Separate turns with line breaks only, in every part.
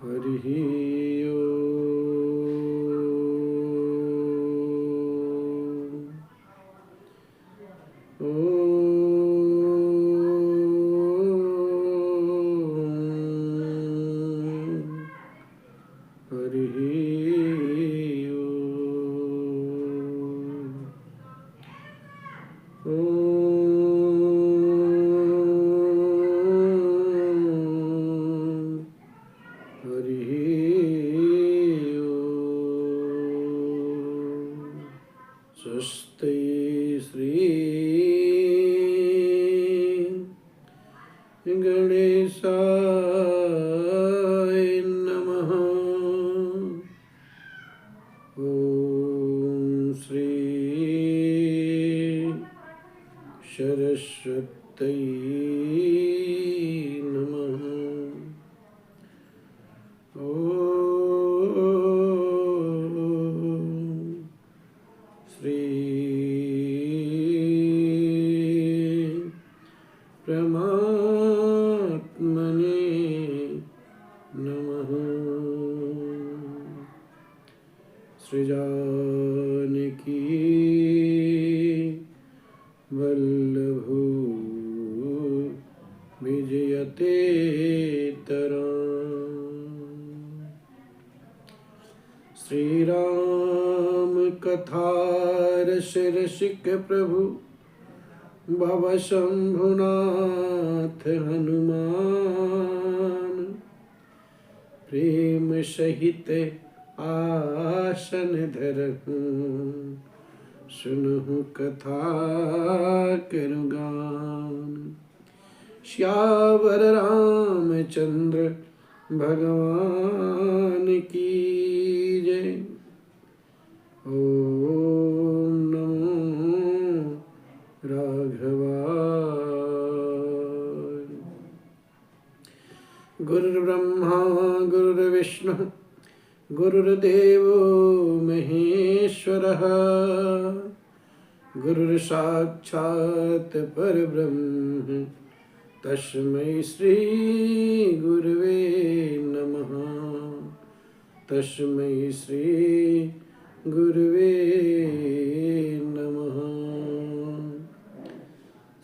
हरिः ॐ। हरिः ॐ। हरिः स्वस्ति श्री गणेशाय नमः। ॐ श्री सरस्वती नमः। ॐ श्री परमात्मने नमः। सृजानकी वल्लभो विजयते श्री राम कथा रसिक प्रभु भव शंभुनाथ हनुमान प्रेम सहित आसन धरहु सुनहु कथा करु गान। श्यावर रामचंद्र भगवान की जय। ओम नमो राघवाय। गुरुर्ब्रह्मा गुरुर्विष्णु गुरुर्देवो महेश्वरः गुरुर्साक्षात् परब्रह्म तस्मै श्री गुरुवे नमः। तस्मै श्री गुरुवे नमः।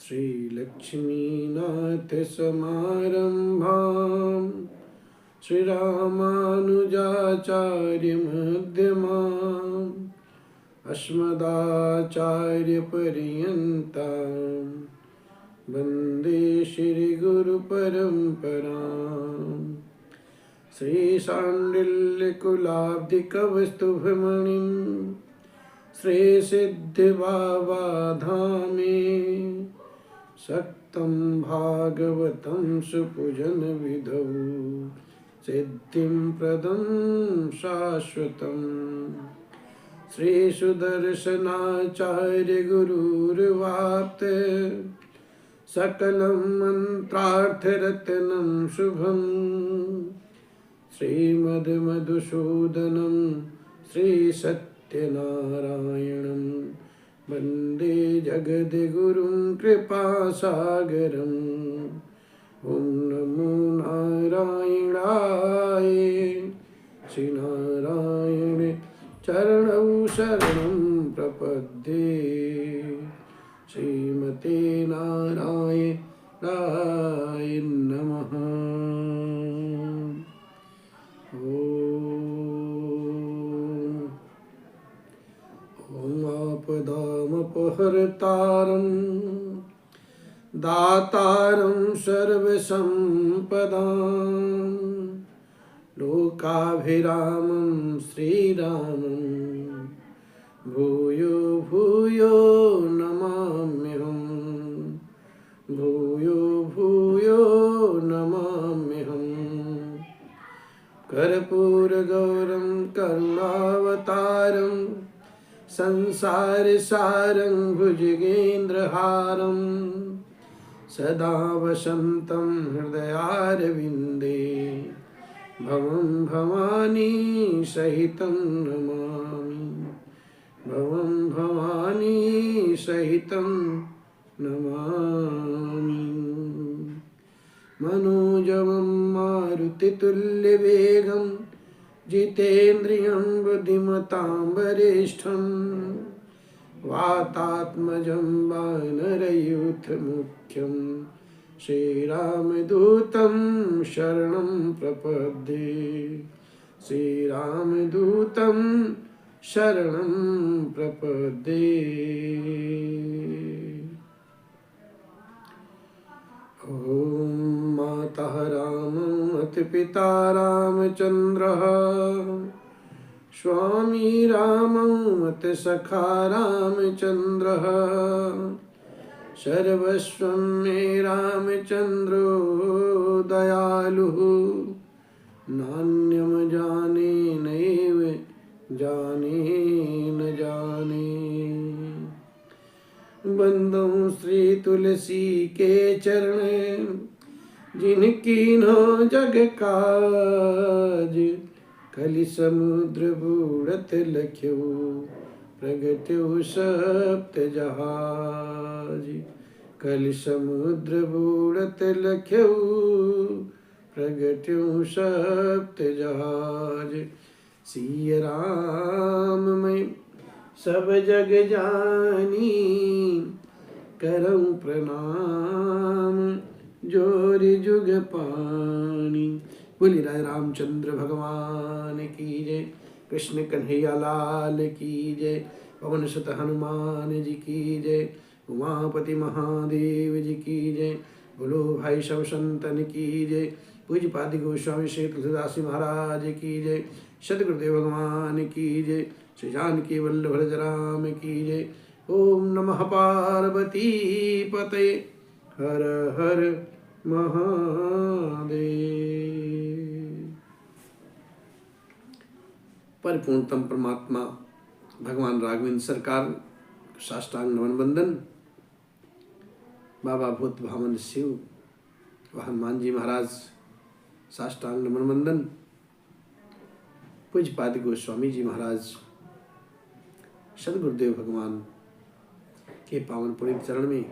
श्री लक्ष्मीनाथ समारंभां श्री रामानुजाचार्य मध्यमाम् अस्मदाचार्य पर्यन्तां वन्दे श्री गुरु परम्पराम्। श्री शाण्डिल्य कुलाब्धिकवस्तुभमणिं श्री सिद्धि बाबा धामे सक्तं भागवतं सुपूजन विधौ सिद्धिं प्रदं शाश्वतम्। श्री सुदर्शनाचार्य गुरुर्वाप्त सकलं मंत्रार्थरत्नं शुभं श्रीमद्मधुसूदनं श्री सत्यनारायणं वन्दे जगद्गुरुं कृपासागरम्। ॐ नमो नारायणाय। श्री नारायण चरणौ शरणं प्रपद्ये। श्रीमते नारायणाय नमः। ॐ आपदामपहर्तारं दातारं सर्वसम्पदां लोकाभिरामं श्रीरामं भूयो भूयो नमाम्यहम्। भूयो भूयो नमाम्यहम्। कर्पूरगौरं करुणावतारं संसारसारं भुजगेन्द्रहारं सदा वसन्तं हृदयारविन्दे भवं भवानी सहितं नमामि। भवं भवानी सहितं नमामि। मनोजवं मारुतितुल्यवेगं जितेन्द्रियं बुद्धिमतां वरिष्ठं वातात्मजं वानरयूथमुख्यं श्रीरामदूतं शरणं प्रपद्ये श्रीरामदूतं शरणं प्रपद्ये। ॐ मातः रामः पिता रामचन्द्रः स्वामी रामः सखा रामचन्द्रः सर्वस्वं मे रामचन्द्रो दयालुः नान्यं जाने नैव जाने न जाने। बंदो श्री तुलसी के चरण जिनकीन्हो जग काज कलि समुद्र बूढ़त लख्यो प्रगट्यो सप्त जहाज कलि समुद्र बूढ़त लख्यो प्रगट्यो सप्त जहाज। सिय राम मैं सब जग जानी करऊं प्रणाम जोरि जुग पानी। बोली राय रामचंद्र भगवान की जय। कृष्ण कन्हैया लाल की जय। पवन सुत हनुमान जी की जय। उमापति महादेव जी की जय। बोलो भाई सब संतन की जय। पूज्य पादि गोस्वामी श्री तुलसीदास महाराज की जय। सद्गुरुदेव भगवान की जय। श्री जानकी वल्लभ राम की जय। ओम नमः पार्वती पते हर हर महादेव। परिपूर्णतम परमात्मा भगवान राघवेंद्र सरकार साष्टांग नमन वंदन। बाबा भूत भामन शिव व हनुमान जी महाराज साष्टांग नमन वंदन। पूज्य पाद गोस्वामी जी महाराज सद्गुरुदेव भगवान के पावन पुनीत चरण में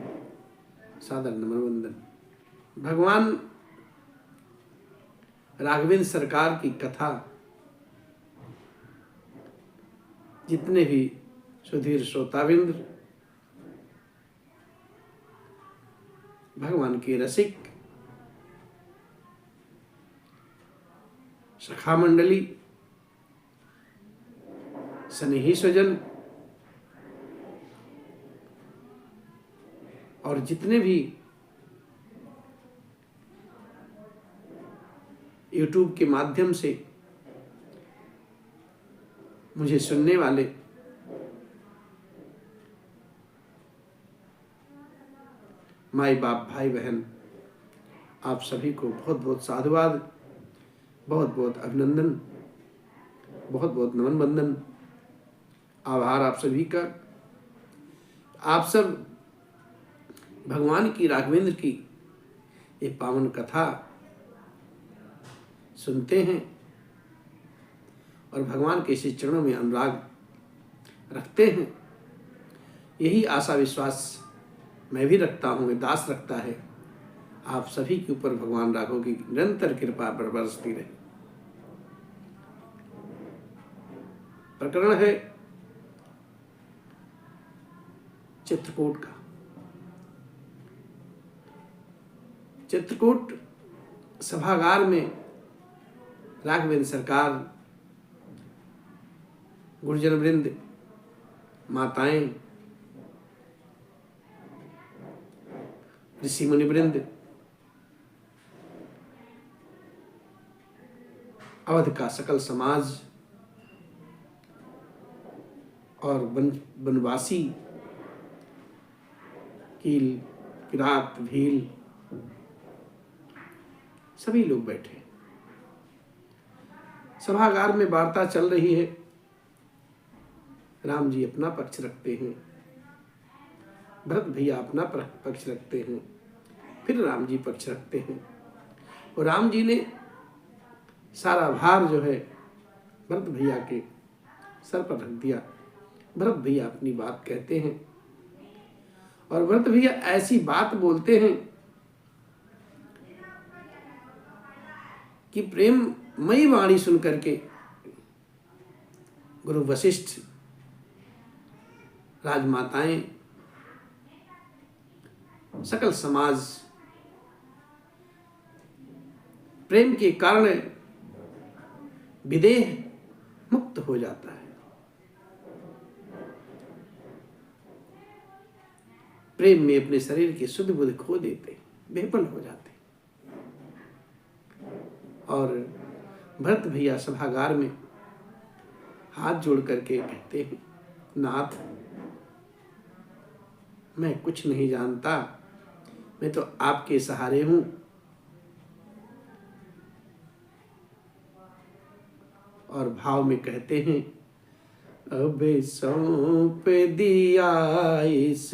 सादर नमन वंदन। भगवान राघवेंद्र सरकार की कथा जितने भी सुधीर श्रोताविंद भगवान के रसिक सखा मंडली स्नेही स्वजन और जितने भी YouTube के माध्यम से मुझे सुनने वाले माई बाप भाई बहन आप सभी को बहुत बहुत साधुवाद, बहुत बहुत अभिनंदन, बहुत बहुत नमन बंदन, आभार आप सभी का। आप सब भगवान की राघवेंद्र की ये पावन कथा सुनते हैं और भगवान के इसी चरणों में अनुराग रखते हैं। यही आशा विश्वास मैं भी रखता हूँ, दास रखता है। आप सभी के ऊपर भगवान राघव की निरंतर कृपा बरसती रहे। प्रकरण है चित्रकूट का। चित्रकूट सभागार में राघवेंद्र सरकार, गुरुजन वृंद, माताएं, ऋषि मुनि वृंद, अवध का सकल समाज और वनवासी कील, किरात, भील सभी लोग बैठे। सभागार में वार्ता चल रही है। राम जी अपना पक्ष रखते हैं, भरत भैया अपना पक्ष रखते हैं, फिर राम जी पक्ष रखते हैं। और राम जी ने सारा भार जो है भरत भैया के सर पर रख दिया। भरत भैया अपनी बात कहते हैं और भरत भैया ऐसी बात बोलते हैं कि प्रेममयी वाणी सुन करके गुरु वशिष्ठ, राजमाताएं, सकल समाज प्रेम के कारण विदेह मुक्त हो जाता है। प्रेम में अपने शरीर की शुद्ध बुद्ध खो देते, बेपल हो जाते। और भरत भैया सभागार में हाथ जोड़ करके कहते हैं, नाथ मैं कुछ नहीं जानता, मैं तो आपके सहारे हूं। और भाव में कहते हैं, अब सौंप दिया इस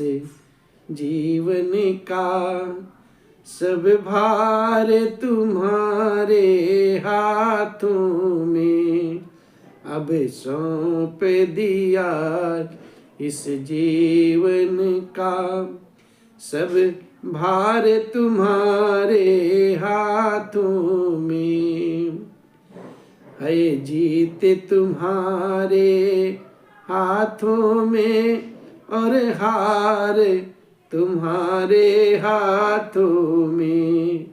जीवन का सब भार तुम्हारे हाथों में। अब सौंप दिया इस जीवन का सब भार तुम्हारे हाथों में। है जीत तुम्हारे हाथों में और हार तुम्हारे हाथों में।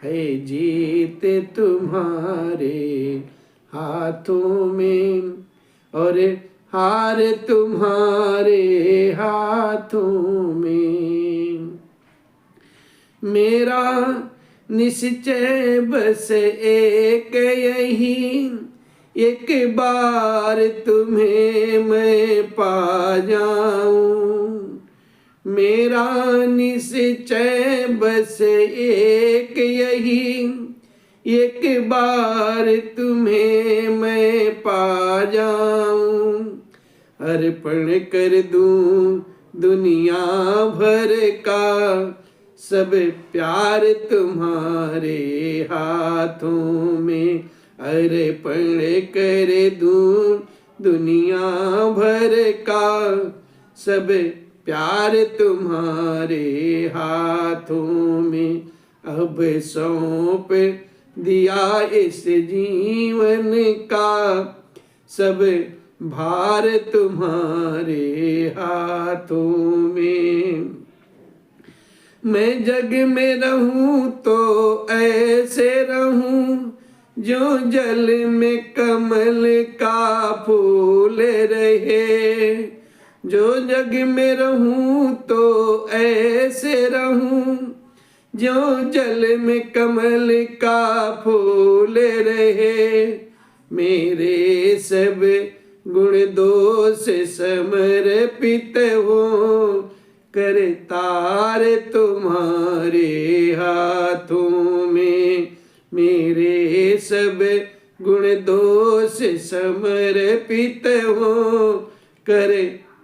है जीत तुम्हारे हाथों में और हार तुम्हारे हाथों में। मेरा निश्चय बस एक यही, एक बार तुम्हें मैं पा जाऊं। मेरा निश्चय बस एक यही, एक बार तुम्हें मैं पा जाऊं। अर्पण कर दूं दुनिया भर का सब प्यार तुम्हारे हाथों में। अर्पण कर दूं दुनिया भर का सब प्यार तुम्हारे हाथों में। अब सौंप दिया इस जीवन का सब भार तुम्हारे हाथों में। मैं जग में रहूं तो ऐसे रहूं जो जल में कमल का फूल रहे। जो जग में रहूं तो ऐसे रहूं जो जल में कमल का फूल रहे। मेरे सब गुण दोष समर्पित हो कर तार तुम्हारे हाथों में। मेरे सब गुण दोष समर्पित हो कर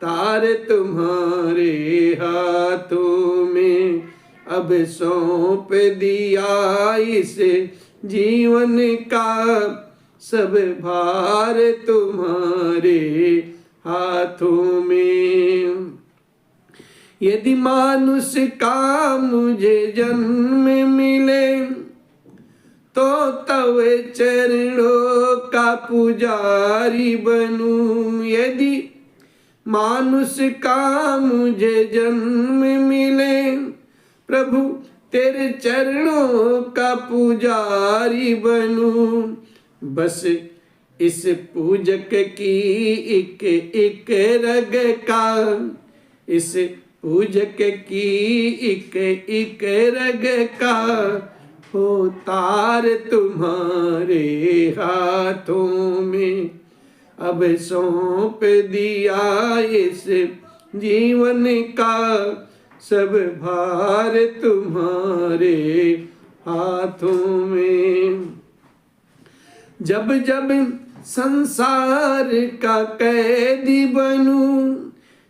तार तुम्हारे हाथों में। अब सौंप दिया इस जीवन का सब भार तुम्हारे हाथों में। यदि मानुष का मुझे जन्म मिले तो तव चरणों का पुजारी बनूं। यदि मानुष का मुझे जन्म मिले प्रभु तेरे चरणों का पुजारी बनूं। बस इस पूजक की एक एक रग का, इस पूजक की एक एक रग का हो तार तुम्हारे हाथों में। अब सौंप दिया इस जीवन का सब भार तुम्हारे हाथों में। जब जब संसार का कैदी बनूं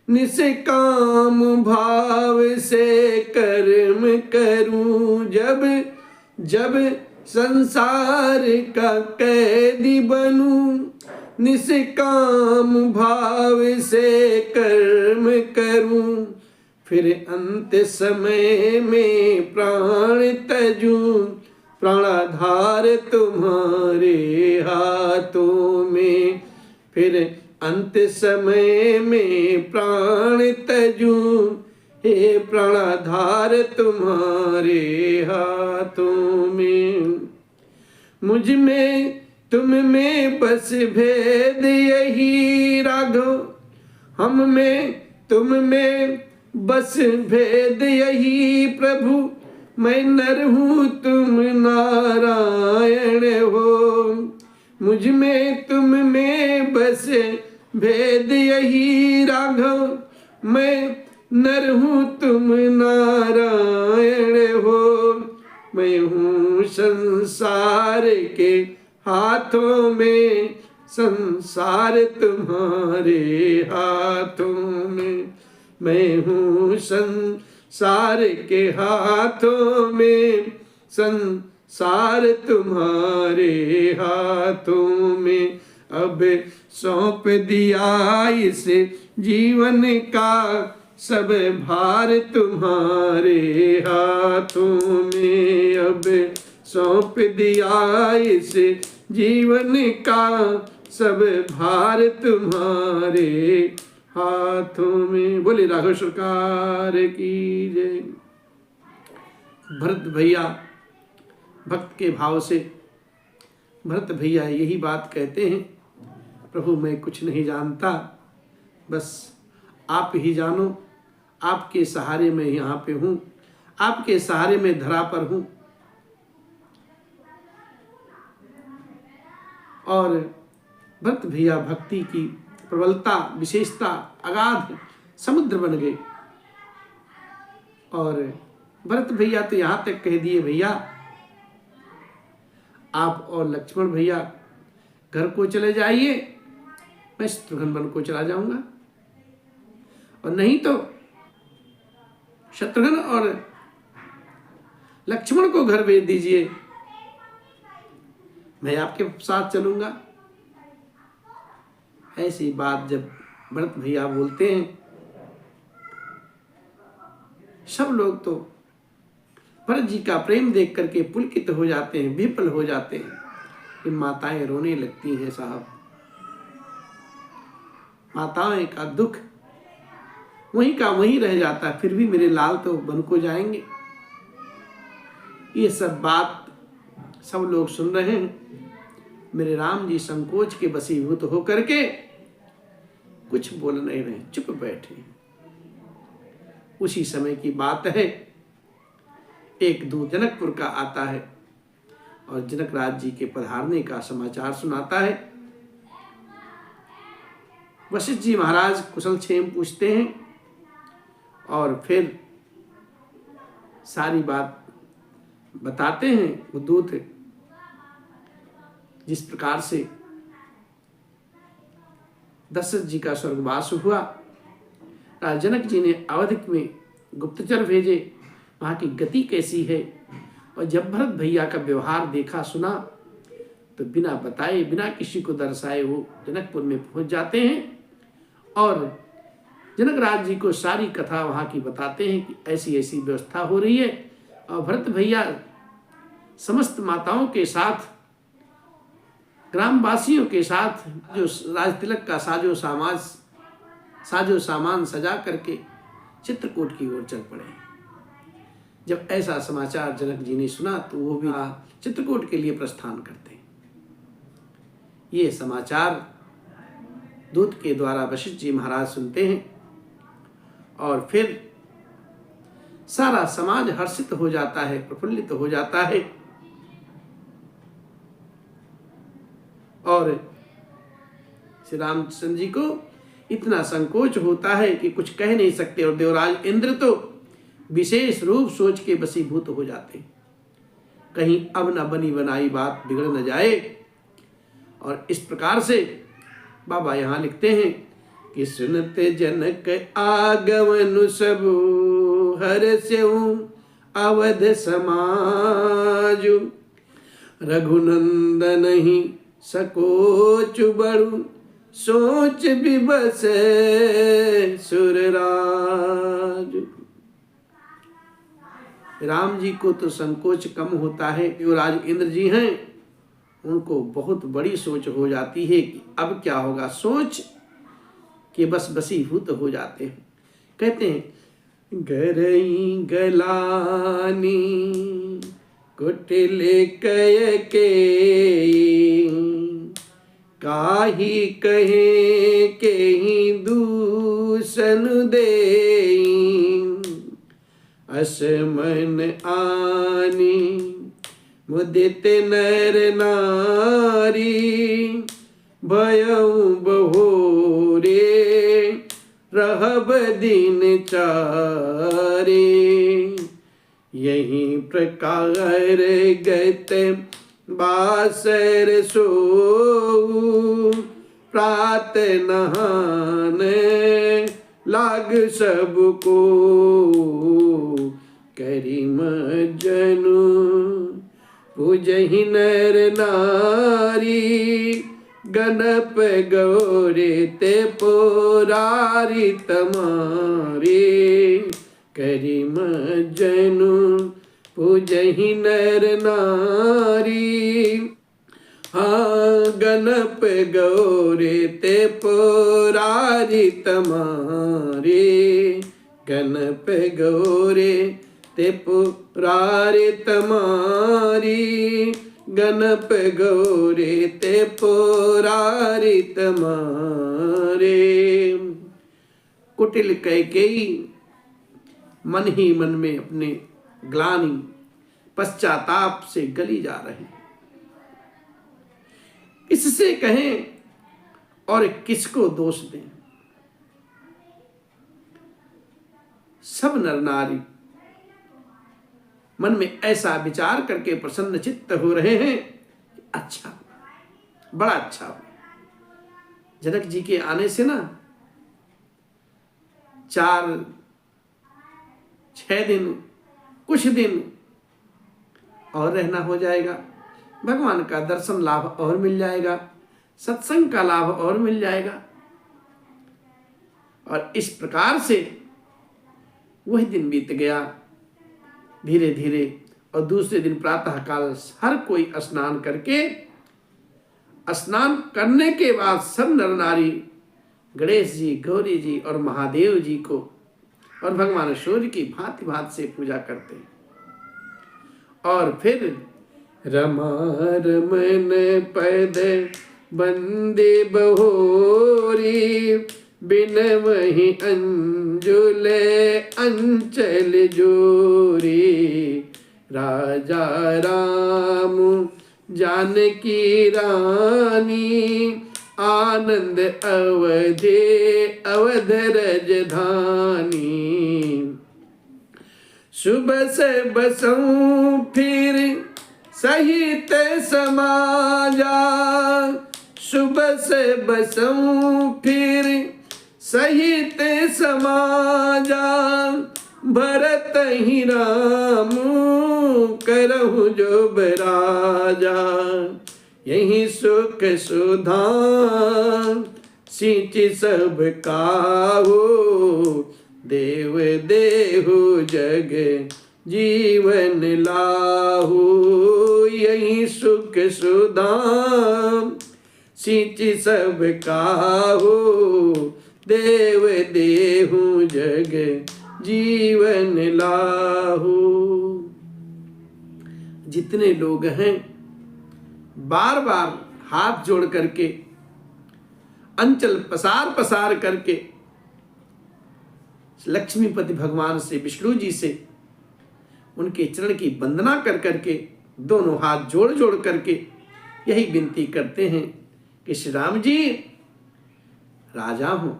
निष्काम भाव से कर्म करूं। जब जब संसार का कैदी बनूं निष्काम भाव से कर्म करूं। फिर अंत समय में प्राण तजूं प्राणाधार तुम्हारे हाथों में, फिर अंत समय में प्राण तजूं, हे प्राणाधार तुम्हारे हाथों में। मुझ में तुम में बस भेद यही राघव, हम में तुम में बस भेद यही प्रभु, मैं नर हूँ तुम नारायण हो। मुझ में तुम में बस भेद यही राघव, मैं नर हूँ तुम नारायण हो। मैं हूँ संसार के हाथों में, संसार तुम्हारे हाथों में। मैं हूँ संसार के हाथों में, संसार तुम्हारे हाथों में। अब सौंप दिया इस जीवन का सब भार तुम्हारे हाथों में। अब सौंप दिया इस जीवन का सब भार तुम्हारे हाथों में। बोले राघव सरकार की जय। भरत भैया भक्त के भाव से भरत भैया यही बात कहते हैं, प्रभु मैं कुछ नहीं जानता, बस आप ही जानो। आपके सहारे मैं यहाँ पे हूँ, आपके सहारे में धरा पर हूँ। और भरत भैया भक्ति की प्रबलता, विशेषता, अगाध समुद्र बन गए। और भरत भैया तो यहाँ तक कह दिए, भैया आप और लक्ष्मण भैया घर को चले जाइए, मैं शत्रुघ्न वन को चला जाऊंगा, और नहीं तो शत्रुघ्न और लक्ष्मण को घर भेज दीजिए, मैं आपके साथ चलूंगा। ऐसी बात जब भरत भैया बोलते हैं, सब लोग तो भरत जी का प्रेम देख करके पुलकित हो जाते हैं, विफल हो जाते हैं। फिर माताएं रोने लगती हैं। साहब, माताएं का दुख वहीं का वहीं रह जाता है, फिर भी मेरे लाल तो वन को जाएंगे। ये सब बात सब लोग सुन रहे हैं। मेरे राम जी संकोच के वशीभूत होकर के कुछ बोल नहीं रहे, चुप बैठे। उसी समय की बात है, एक दूत जनकपुर का आता है और जनक राज जी के पधारने का समाचार सुनाता है। वशिष्ठ जी महाराज कुशल क्षेम पूछते हैं और फिर सारी बात बताते हैं। वो दूत जिस प्रकार से दशरथ जी का स्वर्गवास हुआ, राजा जनक जी ने अवध में गुप्तचर भेजे, वहाँ की गति कैसी है। और जब भरत भैया का व्यवहार देखा सुना तो बिना बताए, बिना किसी को दर्शाए वो जनकपुर में पहुंच जाते हैं और जनक राज जी को सारी कथा वहाँ की बताते हैं कि ऐसी ऐसी व्यवस्था हो रही है। और भरत भैया समस्त माताओं के साथ, ग्रामवासियों के साथ जो राजतिलक का साजो सामान सजा करके चित्रकूट की ओर चल पड़े। जब ऐसा समाचार जनक जी ने सुना तो वो भी चित्रकूट के लिए प्रस्थान करते हैं। ये समाचार दूत के द्वारा वशिष्ठ जी महाराज सुनते हैं और फिर सारा समाज हर्षित हो जाता है, प्रफुल्लित हो जाता है। और श्री रामचंद्र जी को इतना संकोच होता है कि कुछ कह नहीं सकते, और देवराज इंद्र तो विशेष रूप सोच के वशीभूत हो जाते, कहीं अब न बनी बनाई बात बिगड़ न जाए। और इस प्रकार से बाबा यहाँ लिखते हैं कि सुनते जनक आगमनु सब हर्षऊ अवध समाजु, रघुनंदन ही सकोच बड़ु सोच विबस सुरराज। राम जी को तो संकोच कम होता है, युवराज इंद्र जी हैं उनको बहुत बड़ी सोच हो जाती है कि अब क्या होगा, सोच के बस बसीभूत हो जाते हैं। कहते हैं गरई गलानी कुटिल कय के काही कहे के ही दूषण दे असमन आनी मुदित नर नारी भयउ बहोरे रहब दिन चारे यही प्रकार गत बासर सो प्रात नहान लाग सबको करिम जनु पूजहि नर नारी गणप गौरे ते पुरारी तमारे करिम जनु पूजहि नर नारी हाँ गणप गौरे ते पुरारी तमारे गणप गौरे ते पुरारी तमारी गणप गौरे ते पुरारी तमारे। कुटिल कैकेयी मन ही मन में अपने ग्लानि पश्चाताप से गली जा रहे हैं। किससे कहें और किसको दोष दें। सब नर नारी मन में ऐसा विचार करके प्रसन्न चित्त हो रहे हैं, अच्छा बड़ा अच्छा। जनक जी के आने से ना 4-6 दिन कुछ दिन और रहना हो जाएगा, भगवान का दर्शन लाभ और मिल जाएगा, सत्संग का लाभ और मिल जाएगा। और इस प्रकार से वही दिन बीत गया धीरे धीरे। और दूसरे दिन प्रातः काल हर कोई स्नान करके, स्नान करने के बाद सब नर नारी गणेश जी, गौरी जी और महादेव जी को और भगवान सूर्य की भांति भांति से पूजा करते हैं। और फिर रमा रमन पद बंदे बहोरी बिन वही अंजुल अंचल जोरी राजा राम जानकी रानी आनंद अवधे अवध रजधानी सुबह से बसऊं फिर सहित समाजा सुबह से बसऊं फिर सहित समाजा भरत ही राम करहु जो बराजा यही सुख सुधा सिंच सब काहू देव देहु जग जीवन लाहू यही सुख सुधा सिंच सब काहू देव देहु जग जीवन लाहू। जितने लोग हैं बार बार हाथ जोड़ करके अंचल पसार पसार करके लक्ष्मीपति भगवान से, विष्णु जी से उनके चरण की वंदना कर करके दोनों हाथ जोड़ जोड़ करके यही विनती करते हैं कि श्री राम जी राजा हो,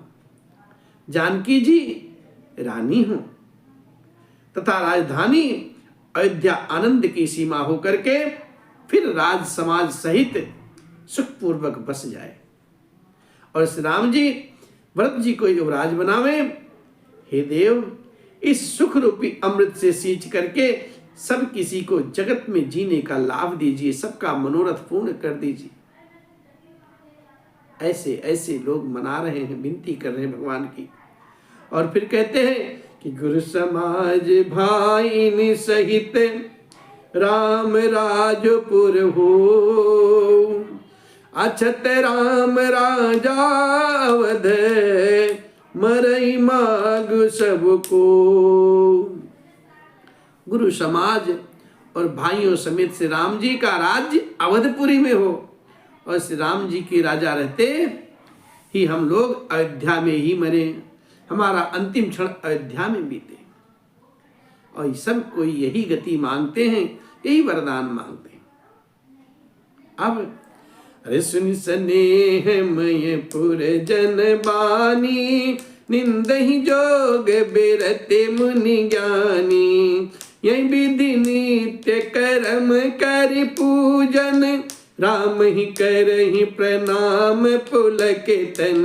जानकी जी रानी हो तथा राजधानी अयोध्या आनंद की सीमा हो करके फिर राज समाज सहित सुखपूर्वक बस जाए और श्री राम जी भरत जी को युवराज बनावे। हे देव, इस सुख रूपी अमृत से सींच करके सब किसी को जगत में जीने का लाभ दीजिए, सबका मनोरथ पूर्ण कर दीजिए। ऐसे ऐसे लोग मना रहे हैं, विनती कर रहे हैं भगवान की। और फिर कहते हैं कि गुरु समाज भाई सहित राम राजपुर हो, अछत राम राजा अवध मरई माग सबको। गुरु समाज और भाइयों समेत श्री राम जी का राज्य अवधपुरी में हो और श्री राम जी के राजा रहते ही हम लोग अयोध्या में ही मरे, हमारा अंतिम क्षण अयोध्या में बीते। और सब कोई यही गति मांगते हैं, यही वरदान मांगते हैं। अब अरे सुन स्नेह मय पुर जन बानी, निंदहि जोग बिरते मुनि ज्ञानी, यही विधि नित्य कर्म कर पूजन, राम ही करहि प्रणाम पुलक तन,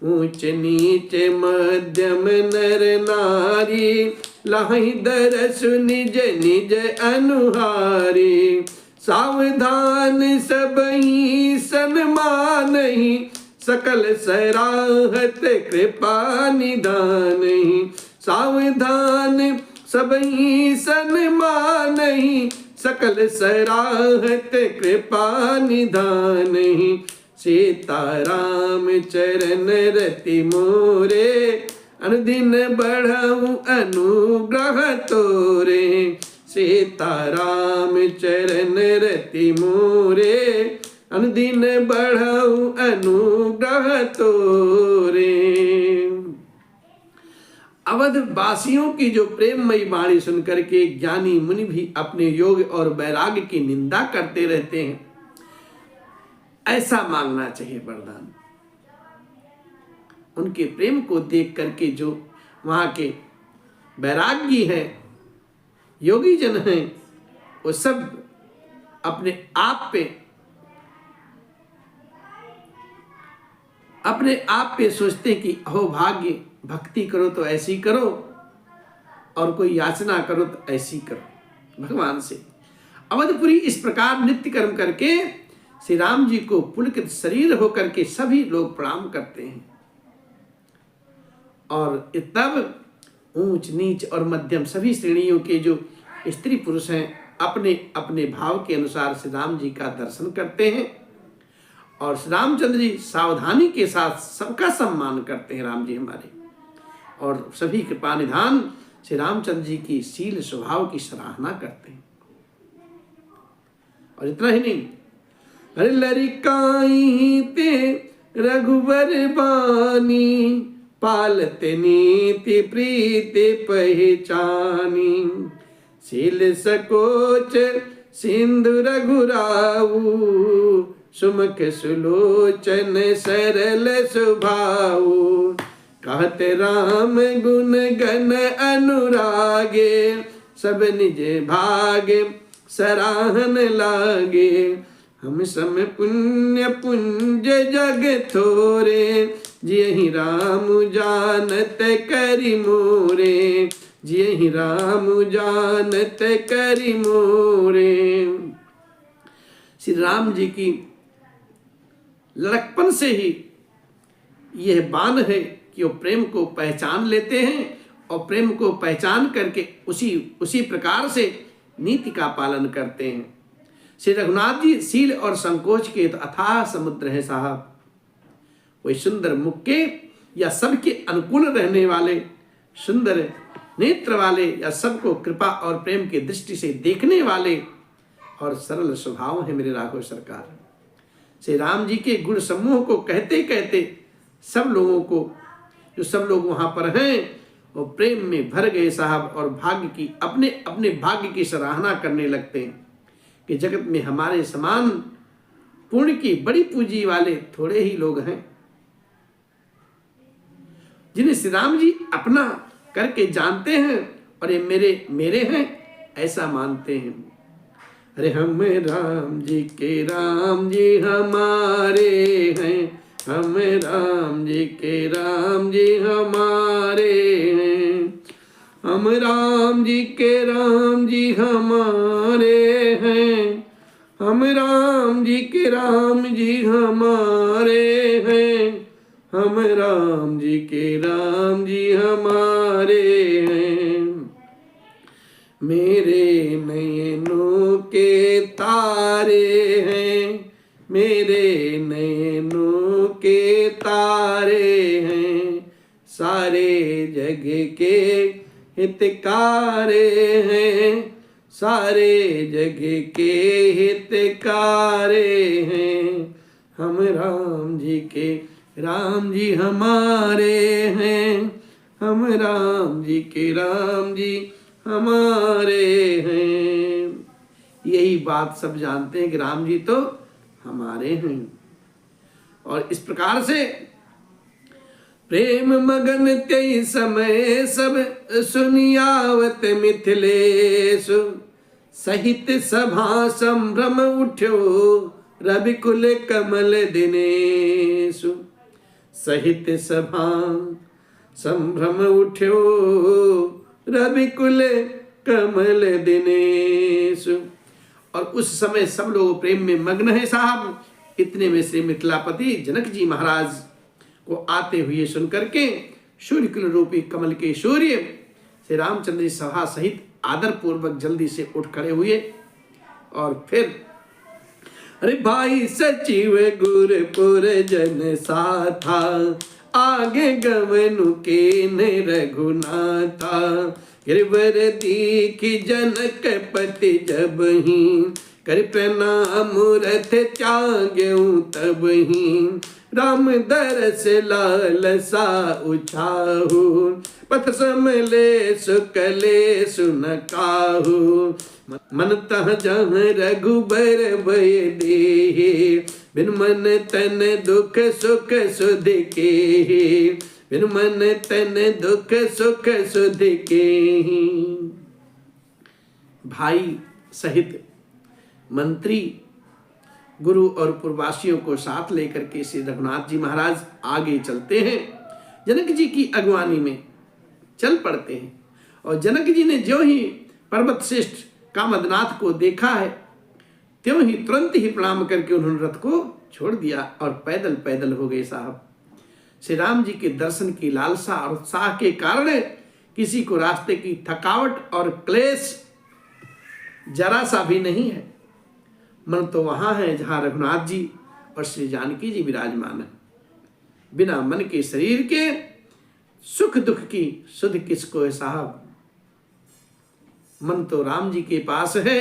ऊंच नीच मध्यम नर नारी, लाहि दरसु निज निज अनुहारी, सावधान सबहि सन्मानहि, सकल सराहत कृपा निधानहि, सावधान सबहि सन्मानहि, सकल सराहत कृपा निधानहि, सीताराम चरण रति मोरे, अनुदिन बढ़ऊ अनुग्रह तोरे, सीताराम चरण रति मोरे, अनुदिन बढ़ऊ अनुग्रह तोरे। अवध वासियों की जो प्रेममयी वाणी सुनकर के ज्ञानी मुनि भी अपने योग और वैराग्य की निंदा करते रहते हैं। ऐसा मांगना चाहिए वरदान। उनके प्रेम को देख करके जो वहां के वैरागी हैं, योगी जन हैं, वो सब अपने आप पे सोचते कि अहो भाग्य, भक्ति करो तो ऐसी करो और कोई याचना करो तो ऐसी करो भगवान से। अवधपुरी इस प्रकार नित्य कर्म करके श्री राम जी को पुलकित शरीर होकर के सभी लोग प्रणाम करते हैं। और तब ऊंच नीच और मध्यम सभी श्रेणियों के जो स्त्री पुरुष हैं अपने अपने भाव के अनुसार श्री राम जी का दर्शन करते हैं। और श्री रामचंद्र जी सावधानी के साथ सबका सम्मान करते हैं राम जी हमारे, और सभी कृपा निधान श्री रामचंद्र जी की शील स्वभाव की सराहना करते हैं। और इतना ही नहीं, अरे लरिकाई ते रघुवर बानी, पालते नीति प्रीति पहचानी, शील सकोच सिंधु रघुराऊ, सुमुख सुलोचन सरल सुभाऊ, कहत राम गुण गण अनुरागे, सब निज भाग सराहन लागे, हम सम पुण्य पुंज जग थोरे, जियहि राम जानत करि मोरे, जियहि राम जानत करि मोरे। श्री राम जी की लड़कपन से ही यह बान है कि वो प्रेम को पहचान लेते हैं और प्रेम को पहचान करके उसी प्रकार से नीति का पालन करते हैं। श्री रघुनाथ जी शील और संकोच के तो अथाह समुद्र है साहब। वही सुंदर मुख के या सबके अनुकूल रहने वाले, सुंदर नेत्र वाले या सबको कृपा और प्रेम की दृष्टि से देखने वाले और सरल स्वभाव है मेरे राघव सरकार। श्री राम जी के गुण समूह को कहते कहते सब लोग वहां पर हैं वो प्रेम में भर गए साहब, और भाग्य की अपने अपने भाग्य की सराहना करने लगते हैं कि जगत में हमारे समान पुण्य की बड़ी पूंजी वाले थोड़े ही लोग हैं जिन्हें श्री राम जी अपना करके जानते हैं और ये मेरे हैं ऐसा मानते हैं। अरे हम राम जी के राम जी हमारे हैं, हम राम जी के राम जी हमारे हैं, हम राम जी के राम जी हमारे हैं, हम राम जी के राम जी हमारे हैं, हम राम जी के राम जी हमारे हैं। मेरे नयनों के तारे हैं, मेरे नयनों के तारे हैं, सारे जग के हितकारे हैं, सारे जग के हितकारे हैं। हम राम जी के राम जी हमारे हैं, हम राम जी के राम जी हमारे हैं। यही बात सब जानते हैं कि राम जी तो हमारे हैं। और इस प्रकार से प्रेम मगन ते समय सब सुनियावत मिथिलेश, सहित सभा संभ्रम उठ्यो रविकुल कमल दिनेशु, सहित सभा संभ्रम उठ्यो रविकुल कमल दिनेशु। और उस समय सब लोग प्रेम में मग्न है साहब। इतने में से मिथिलापति जनक जी महाराज को आते हुए सुनकर के सूर्यकुल रूपी कमल के सूर्य श्री रामचंद्र जी सभा सहित आदर पूर्वक जल्दी से उठ खड़े हुए और फिर अरे भाई सचिव गुरपुर जन साथा, आगे गमनु के न रघुनाथा, गिरवर दीखी जनक पति जब ही, कर प्रणाम रथ त्याग्यऊ तब ही, राम दरस लालसा उछाहु, पथ समले सुकले सुनकाहु, मन तह जहाँ रघुबर भय देहि, बिन मन तन दुख सुख सुध के, बिन मन तन दुख सुख सुध के। भाई सहित मंत्री गुरु और पूर्ववासियों को साथ लेकर के श्री रघुनाथ जी महाराज आगे चलते हैं, जनक जी की अगवानी में चल पड़ते हैं। और जनक जी ने जो ही पर्वत श्रेष्ठ कामदनाथ को देखा है त्यों ही तुरंत ही प्रणाम करके उन्होंने रथ को छोड़ दिया और पैदल पैदल हो गए साहब। श्री राम जी के दर्शन की लालसा और उत्साह के कारण किसी को रास्ते की थकावट और क्लेश जरा सा भी नहीं है। मन तो वहां है जहां रघुनाथ जी और श्री जानकी जी विराजमान है। बिना मन के शरीर के सुख दुख की सुध किसको है साहब। मन तो राम जी के पास है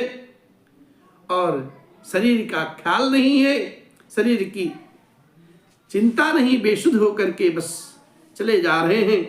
और शरीर का ख्याल नहीं है, शरीर की चिंता नहीं, बेसुध होकर के बस चले जा रहे हैं।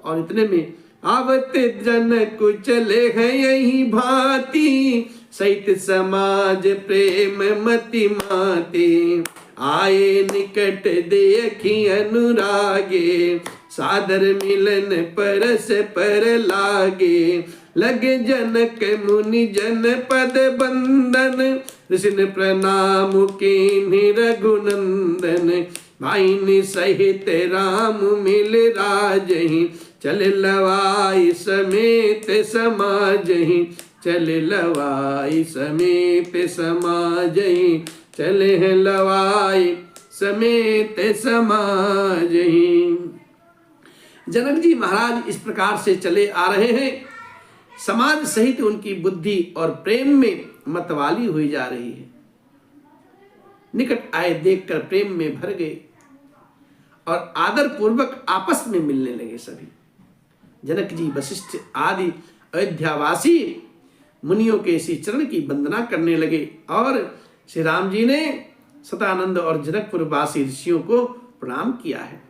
और इतने में आवत जन कुचले हैं यही भांति, सहित समाज प्रेम मति माते, आए निकट देखी अनुरागे, सादर मिलन परस पर लागे, लगे जनक मुनि जन पद बंदन, ऋषि प्रणाम के रघुनंदन, भाई सहित राम मिल राजहि, चल लवाई समेत समाजहि, चल लवाई समेत समाजहि, चले लवाई समेत समाजहि। जनक जी महाराज इस प्रकार से चले आ रहे हैं। समाज सहित उनकी बुद्धि और प्रेम में मतवाली हुई जा रही है। निकट आए देखकर प्रेम में भर गए और आदर पूर्वक आपस में मिलने लगे सभी। जनक जी वशिष्ठ आदि अयोध्यावासी मुनियों के इसी चरण की वंदना करने लगे और श्री राम जी ने सतानंद और जनकपुर वासी ऋषियों को प्रणाम किया है।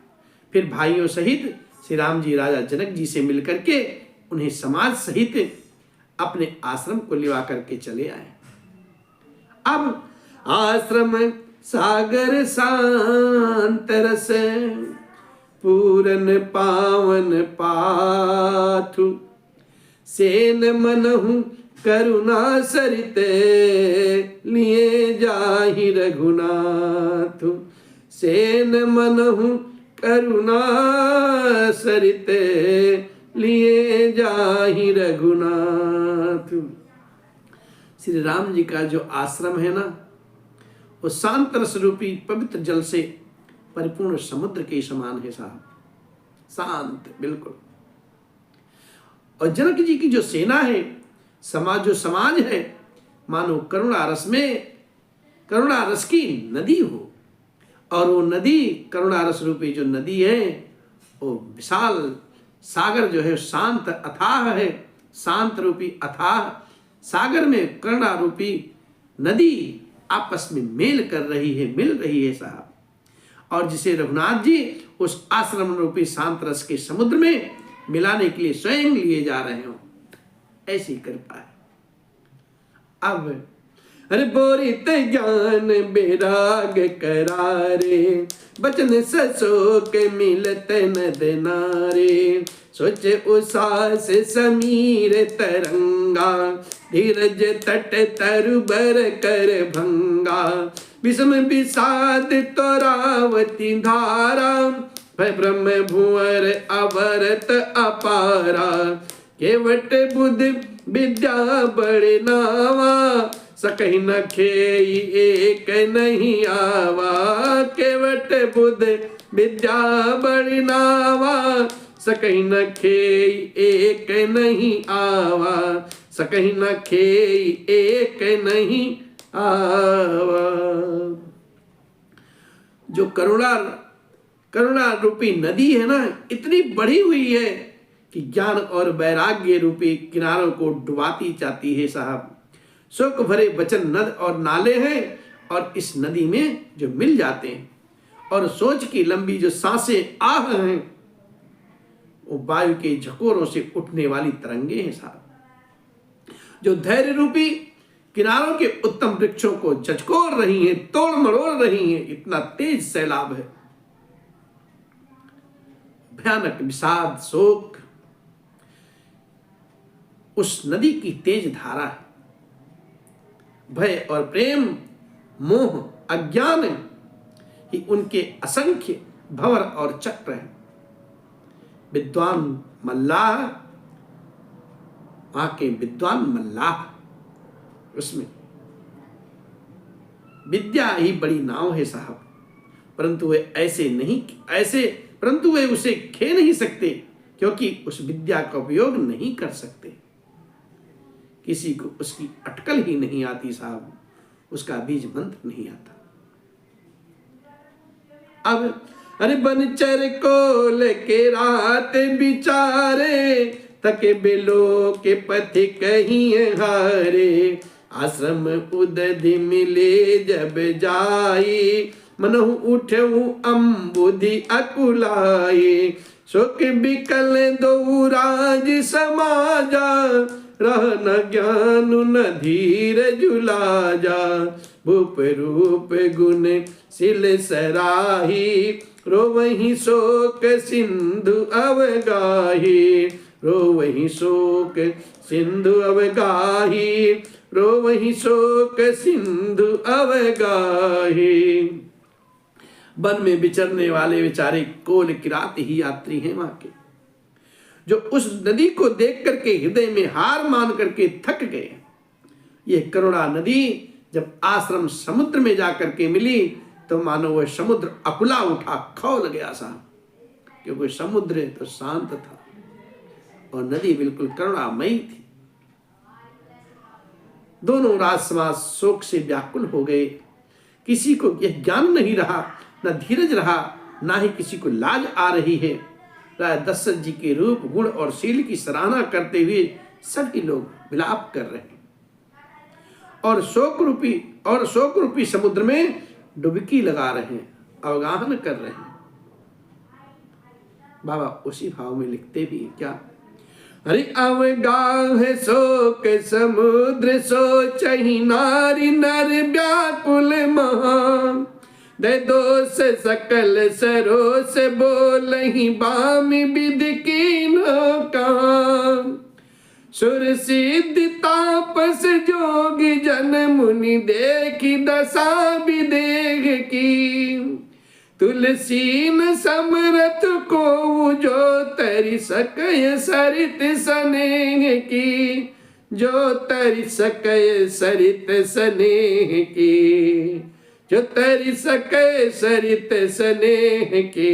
फिर भाइयों सहित श्री राम जी राजा जनक जी से मिलकर के उन्हें समाज सहित अपने आश्रम को लिवा करके चले आए। अब आश्रम सागर शांत रस, पूरन पावन पाथु, सेन मनहु करुणा सरित, लिए जाहि रघुनाथ, सेन मनहु करुणा सरित, लिए जाहि रघुनाथ। श्री राम जी का जो आश्रम है ना, वो शांत रस रूपी पवित्र जल से परिपूर्ण समुद्र के समान है साहब, शांत बिल्कुल। और जनक जी की जो सेना है, जो समाज है, मानो करुणा रस में, करुणा रस की नदी हो। और वो नदी, करुणा रस रूपी जो नदी है, वो विशाल सागर जो है शांत अथाह है। शांत रूपी अथाह सागर में करुणा रूपी नदी आपस में मेल कर रही है, मिल रही है साहब। और जिसे रघुनाथ जी उस आश्रम रूपी शांत रस के समुद्र में मिलाने के लिए स्वयं लिए जा रहे हो, ऐसी कृपा है। अब अरे बोरित ज्ञान बेराग करारे, बचन ससोक मिलत नद नारे। सोचे उसास समीर तरंगा, धीरज तट तरुबर कर भंगा। विषम विषाद तोरावती धारा, भय ब्रह्म भुवर अवरत अपारा। केवट बुद्ध विद्या बड़े नावा, सकहि न खेई एक नहीं आवा। केवट बुद्ध विद्या बड़ी नावा, सकहि न खेई एक नहीं आवा। सकहि न खेई एक नहीं आवा। जो करुणा रूपी नदी है ना, इतनी बढ़ी हुई है कि ज्ञान और वैराग्य रूपी किनारों को डुबाती जाती है साहब। शोक भरे वचन नद और नाले हैं, और इस नदी में जो मिल जाते हैं। और सोच की लंबी जो सांसें आह हैं, वो वायु के झकोरों से उठने वाली तरंगे हैं साहब। जो धैर्य रूपी किनारों के उत्तम वृक्षों को झचकोर रही हैं, तोड़ मरोड़ रही हैं। इतना तेज सैलाब है, भयानक विषाद शोक उस नदी की तेज धारा है। भय और प्रेम, मोह, अज्ञान ही उनके असंख्य भंवर और चक्र हैं। विद्वान मल्लाह, वहां के विद्वान मल्लाह, उसमें विद्या ही बड़ी नाव है साहब। परंतु वे उसे खे नहीं सकते, क्योंकि उस विद्या का उपयोग नहीं कर सकते। किसी को उसकी अटकल ही नहीं आती साहब, उसका बीज मंत्र नहीं आता। अब अरे बनचर को लेके रात बिचारे, थके बिलो के पथि कहीं हारे। आश्रम उदधि मिले जब जाई, मनहु उठऊ अम्बुधि अकुलाई। शोक बिकल दो राज समाजा, रह न ज्ञान न धीर जुलाजा। भूप रूप गुण सिल सराही, रोवहि शोक सिंधु अवगाही। रोवहि शोक सिंधु अवगाही, रोवहि शोक सिंधु अवगाही। वन में विचरने वाले बेचारे कोल किरात ही यात्री हैं वहां के, जो उस नदी को देख करके हृदय में हार मान करके थक गए। ये करुणा नदी जब आश्रम समुद्र में जाकर के मिली, तो मानो वह समुद्र अकुला उठा, खौल गया साहब। क्योंकि समुद्र तो शांत था और नदी बिल्कुल करुणामयी थी। दोनों राज समाज शोक से व्याकुल हो गए। किसी को यह ज्ञान नहीं रहा, न धीरज रहा, ना ही किसी को लाज आ रही है। राय दशरथ जी के रूप, गुण और शील की सराहना करते हुए सभी लोग विलाप कर रहे हैं, और शोक रूपी समुद्र में डुबकी लगा रहे हैं, अवगाहन कर रहे हैं। बाबा उसी भाव में लिखते भी हैं क्या? अरे अवगाह शोक समुद्र सोचहि नारी, नर व्याकुल महा। दे दोष सकल सरोस बोलहि, बामि विध कीन्हो कहाँ। सुर सिद्ध तापस जोगी जन मुनि, देखी दशा विदेह की। तुलसीन समरथ को जो तरि सकय सरित स्नेह की। जो तरि सकय सरित स्नेह की। जो तैर सके सरित स्नेह के।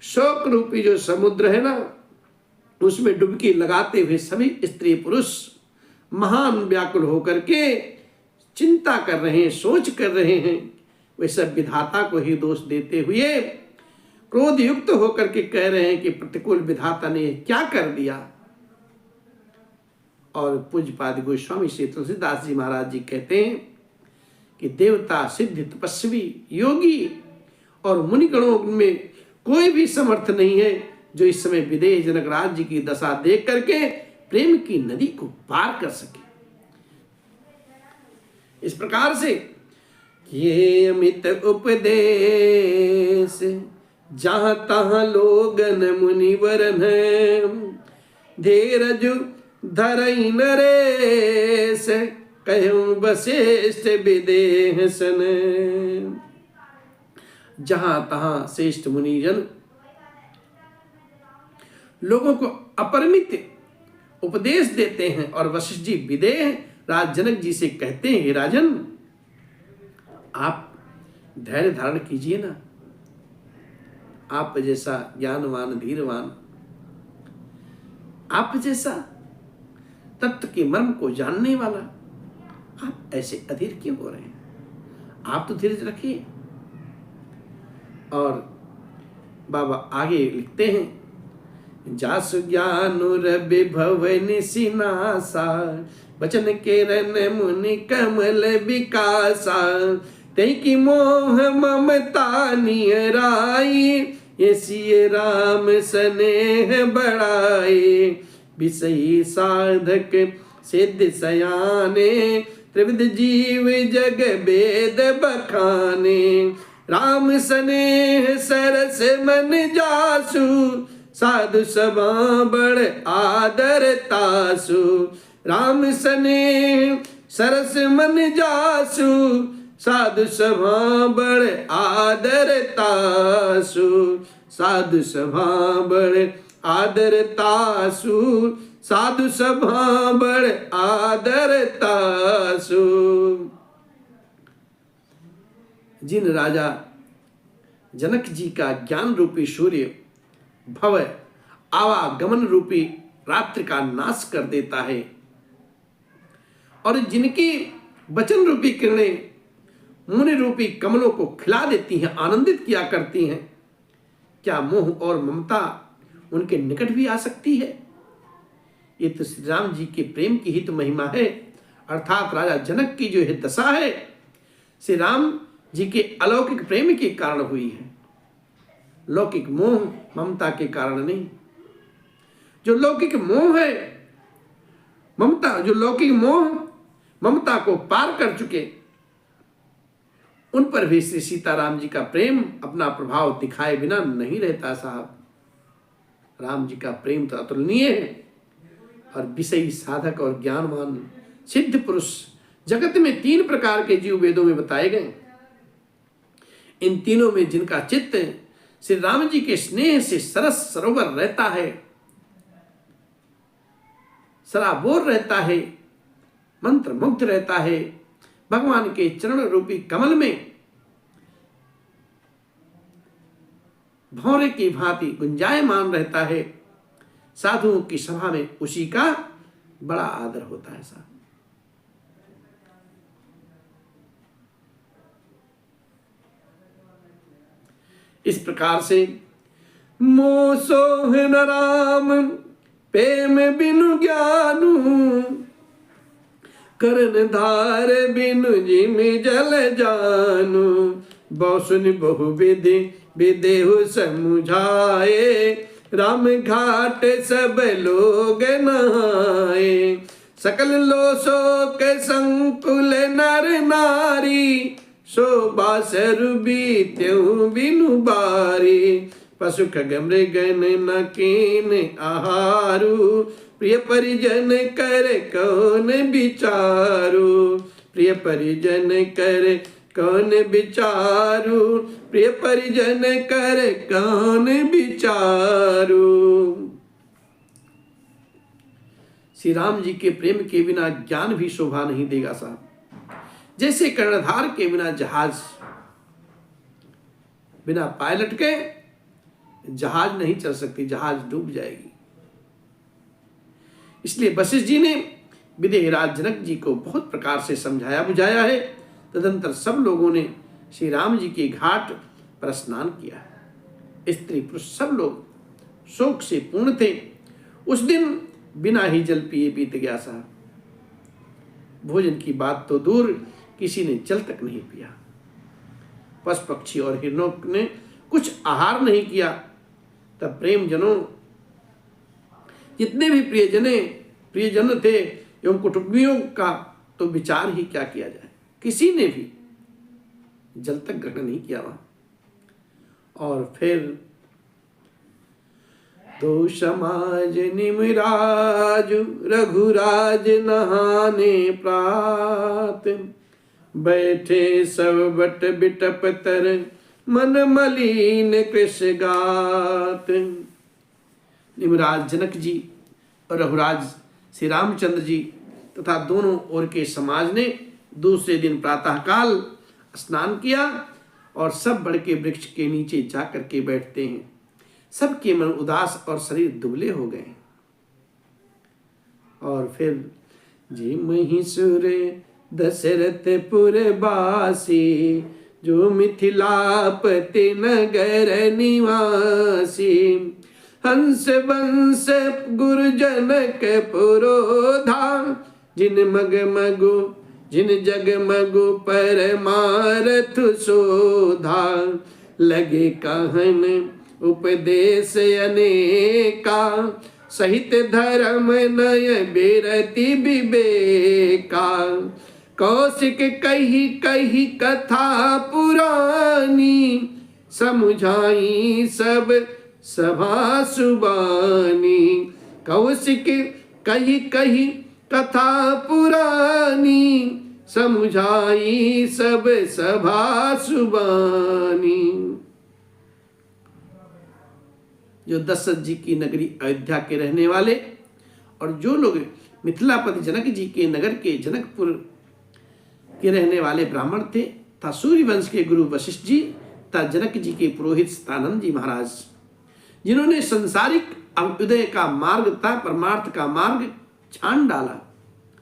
शोक रूपी जो समुद्र है ना, उसमें डुबकी लगाते हुए सभी स्त्री पुरुष महान व्याकुल होकर के चिंता कर रहे हैं, सोच कर रहे हैं। वे सब विधाता को ही दोष देते हुए क्रोध युक्त होकर के कह रहे हैं कि प्रतिकूल विधाता ने क्या कर दिया। और पूज्यपाद गोस्वामी श्री तुलसीदास जी महाराज जी कहते हैं कि देवता, सिद्ध, तपस्वी, योगी और मुनिगणों में कोई भी समर्थ नहीं है जो इस समय विदेह जनक राज जी की दशा देख करके प्रेम की नदी को पार कर सके। इस प्रकार से ये अमित उपदेश जहां तहां लोगन मुनिवरन है, धीरज धरई नरेश कहूं वशिष्ठ विदेह सन। जहां तहां श्रेष्ठ मुनिजन लोगों को अपरिमित उपदेश देते हैं और वशिष्ठ जी विदेह राज जनक जी से कहते हैं, हे राजन, आप धैर्य धारण कीजिए ना। आप जैसा ज्ञानवान, धीरवान, आप जैसा तत्व के मर्म को जानने वाला, आप ऐसे अधीर क्यों हो रहे हैं? आप तो धीरज रखिए। और बाबा आगे लिखते हैं, जासु ज्ञानु रवि भवन सिनासा, वचन के रन मुनि कमल विकासा, तै की मोह ममता नियराई, ये सिय राम स्नेह बढ़ाए। विषयी साधक सिद्ध सयाने, त्रिविध जीव जग वेद बखाने। राम स्नेह सरस मन जासु, साधु सभा बड़ आदर तासु। राम स्नेह सरस मन जासु, साधु सभा बड़ आदर तासु। साधु सभा बड़ आदर तासु, साधु सभा बड़ आदर तासु। जिन राजा जनक जी का ज्ञान रूपी सूर्य भव आवागमन रूपी रात्रि का नाश कर देता है और जिनकी वचन रूपी किरणें मुनि रूपी कमलों को खिला देती हैं, आनंदित किया करती हैं, क्या मोह और ममता उनके निकट भी आ सकती है? ये तो श्री राम जी के प्रेम की ही तो महिमा है। अर्थात राजा जनक की जो है दशा है, श्री राम जी के अलौकिक प्रेम के कारण हुई है, लौकिक मोह ममता के कारण नहीं। जो लौकिक मोह है ममता, जो लौकिक मोह ममता को पार कर चुके, उन पर भी श्री सीताराम जी का प्रेम अपना प्रभाव दिखाए बिना नहीं रहता साहब। राम जी का प्रेम तो अतुलनीय है। और विषयी साधक और ज्ञानवान सिद्ध पुरुष, जगत में 3 प्रकार के जीव वेदों में बताए गए। इन तीनों में जिनका चित्त श्री राम जी के स्नेह से सरस सरोवर रहता है, सराबोर रहता है, मंत्र मुग्ध रहता है, भगवान के चरण रूपी कमल में भौरे की भांति गुंजायमान रहता है, साधुओं की सभा में उसी का बड़ा आदर होता है साहब। इस प्रकार से मोह सोह न राम प्रेम बिनु ज्ञानु, करन धार बिनु जिम जल जानु। बहु बहु विधि विदेहु समुझाए, राम घाट सब लोग नहाए। सकल लोसो के संकुल नर नारी, शोभा सरुबी त्यों बिनु बारी। पशु खग मृगन न कीन आहारू, प्रिय परिजन कर कौन विचारू। प्रिय परिजन कर कौन विचारू, प्रिय परिजन कर कौन विचारू। श्री राम जी के प्रेम के बिना ज्ञान भी शोभा नहीं देगा साहब। जैसे कर्णधार के बिना जहाज, बिना पायलट के जहाज नहीं चल सकती, जहाज डूब जाएगी। इसलिए वशिष्ठ जी ने विदेहराज जनक जी को बहुत प्रकार से समझाया बुझाया है। तदंतर सब लोगों ने श्री राम जी के घाट पर स्नान किया। स्त्री पुरुष सब लोग शोक से पूर्ण थे। उस दिन बिना ही जल पिए बीत गया साहब। भोजन की बात तो दूर, किसी ने जल तक नहीं पिया। पशु पक्षी और हिरणों ने कुछ आहार नहीं किया। तब प्रेम जनों, जितने भी प्रियजन थे एवं कुटुंबियों का तो विचार ही क्या किया जाए, किसी ने भी जल तक ग्रहण नहीं किया वहां। और फिर तो समाज निमराज रघुराज नहाने प्रात, बैठे सब बट बिटप तर मन मलिन कृष गात। निमराज जनक जी और रघुराज श्री रामचंद्र जी तथा दोनों ओर के समाज ने दूसरे दिन प्रातःकाल स्नान किया और सब बड़ के वृक्ष के नीचे जाकर के बैठते हैं। सबके मन उदास और शरीर दुबले हो गए। और फिर जी महिषुर दशरथपुर बासी, जो मिथिलापति नगर निवासी, हंस वंश गुरुजनक पुरोधा, जिन जगमगु परमारथ शोधा, लगे कहन उपदेश अनेका, सहित धर्म नय बिरति विवेका, कौशिक कही कही कथा पुरानी, समुझाई सब सभा सुबानी। कौशिक कही कही कथा पुरानी, समुझाई सब सभा सुबानी। जो दशरथ जी की नगरी अयोध्या के रहने वाले और जो लोग मिथिलापति जनक जी के नगर के जनकपुर के रहने वाले ब्राह्मण थे तथा सूर्य वंश के गुरु वशिष्ठ जी तथा जनक जी के पुरोहित सतानंद जी महाराज, जिन्होंने संसारिक अभ्युदय का मार्ग तथा परमार्थ का मार्ग छान डाला,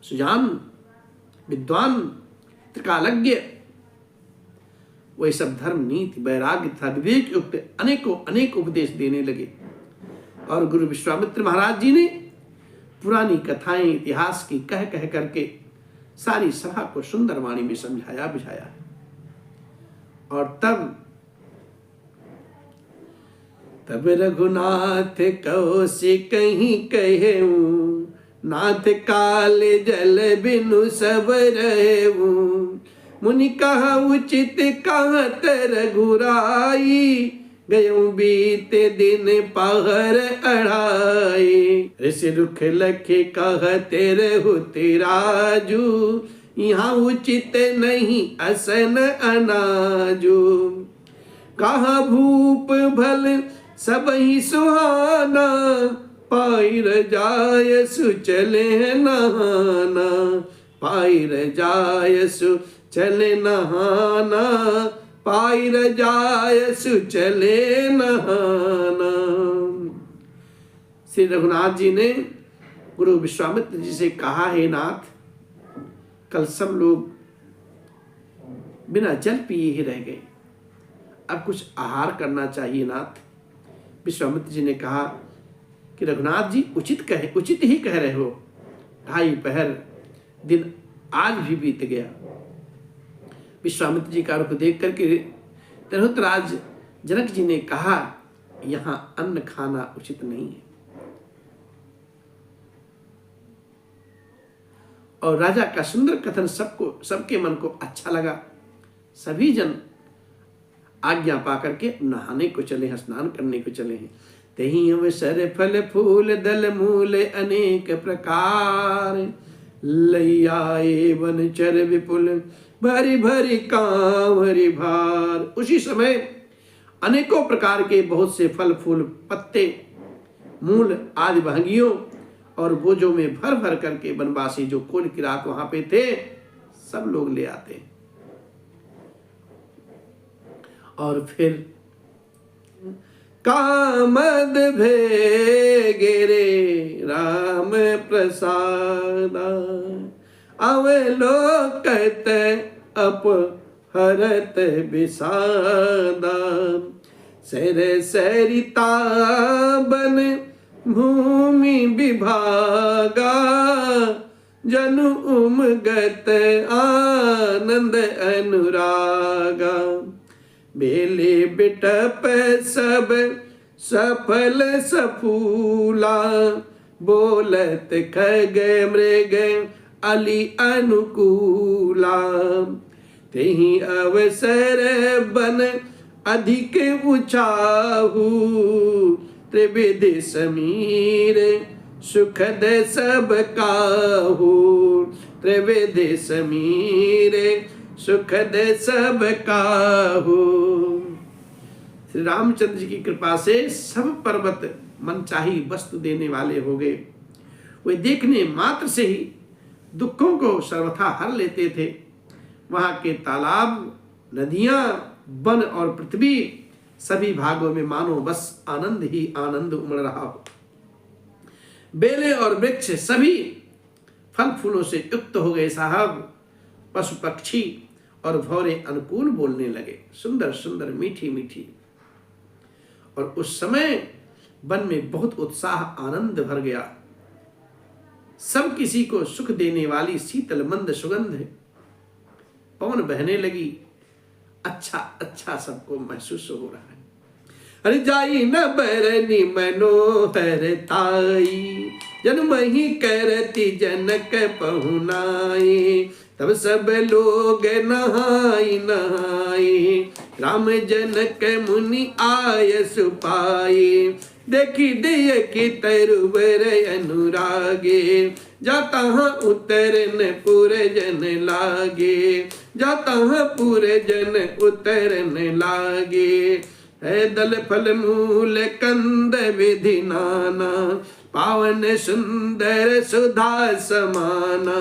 सुजान विद्वान त्रिकालज्ञ, वही सब धर्म नीति वैराग्य तथा विवेक युक्त अनेक उपदेश देने लगे। और गुरु विश्वामित्र महाराज जी ने पुरानी कथाएं इतिहास की कह कह करके सारी सभा को सुंदर वाणी में समझाया बुझाया। और तब रघुनाथ कौशिक कहीं कहूं, नाथ काल जल बिनु सब रहूं, मुनि कहा उचित कहत रघुराई, गयों बीते दिन पहर अढ़ाई, ऋषि रुख लखे कहते रहुति राजू, यहाँ उचित नहीं असन अनाजू, कहा भूप भल सब ही सुहाना, पाइर जाय सुचले नहाना, पाइर जाय सुचले नहाना, पाइर जाय सुचले नहाना। श्री रघुनाथ जी ने गुरु विश्वामित्र जी से कहा, हे नाथ, कल सब लोग बिना जल पिए ही रह गए, अब कुछ आहार करना चाहिए नाथ। विश्वामित्र जी ने कहा कि रघुनाथ जी उचित ही कह रहे हो, 2.5 पहर दिन आज भी बीत गया। विश्वामित्र जी का रुख देख करके धनुतराज जनक जी ने कहा, यहाँ अन्न खाना उचित नहीं है। और राजा का सुंदर कथन सबके मन को अच्छा लगा। सभी जन आज्ञा पा करके नहाने को चले हैं, स्नान करने को चले हैं। तही अवसर फल फूल दल मूल अनेक प्रकार, लैयाए वनचर विपुल भरी भरी कांवरी भार। उसी समय अनेकों प्रकार के बहुत से फल फूल पत्ते मूल आदि भांगियों और बोझों में भर भर करके वनवासी जो कुल किरात वहां पे थे सब लोग ले आते हैं। और फिर कामद भेगे राम प्रसाद अवलोकत अपहरत विषादा सर सरिता बन भूमि विभागा जनु उमगत आनंद अनुरागा बेले बिटप सब सफल सफूला बोलत खग मृग अली अनुकूला तेहि अवसर बन अधिक उचाहू त्रिविधि समीर सुखद सब काहू त्रिविधि समीर सुखद सब काहू। श्री रामचंद्र जी की कृपा से सब पर्वत मनचाही वस्तु देने वाले हो गए। वे देखने मात्र से ही दुखों को सर्वथा हर लेते थे। वहां के तालाब, नदियां, वन और पृथ्वी सभी भागों में मानो बस आनंद ही आनंद उमड़ रहा हो। बेले और वृक्ष सभी फल फूलों से युक्त हो गए साहब। पशु पक्षी और भौरे अनुकूल बोलने लगे, सुंदर सुंदर मीठी मीठी। और उस समय वन में बहुत उत्साह आनंद भर गया। सब किसी को सुख देने वाली शीतल मंद सुगंध है। पवन बहने लगी, अच्छा अच्छा सबको महसूस हो रहा है। अरे जाई न बरनी मनोहर ताई जन्म ही करती जनक पहुनाई तब सब लोग नहाई नहाई राम जनक मुनि आय सुपाई देखी दिय की तरुवर अनुरागे जाता उतरन पुरजन लागे जाता पुरजन उतरन लागे है दल फल मूल कंद विधि नाना पावन सुंदर सुधा समाना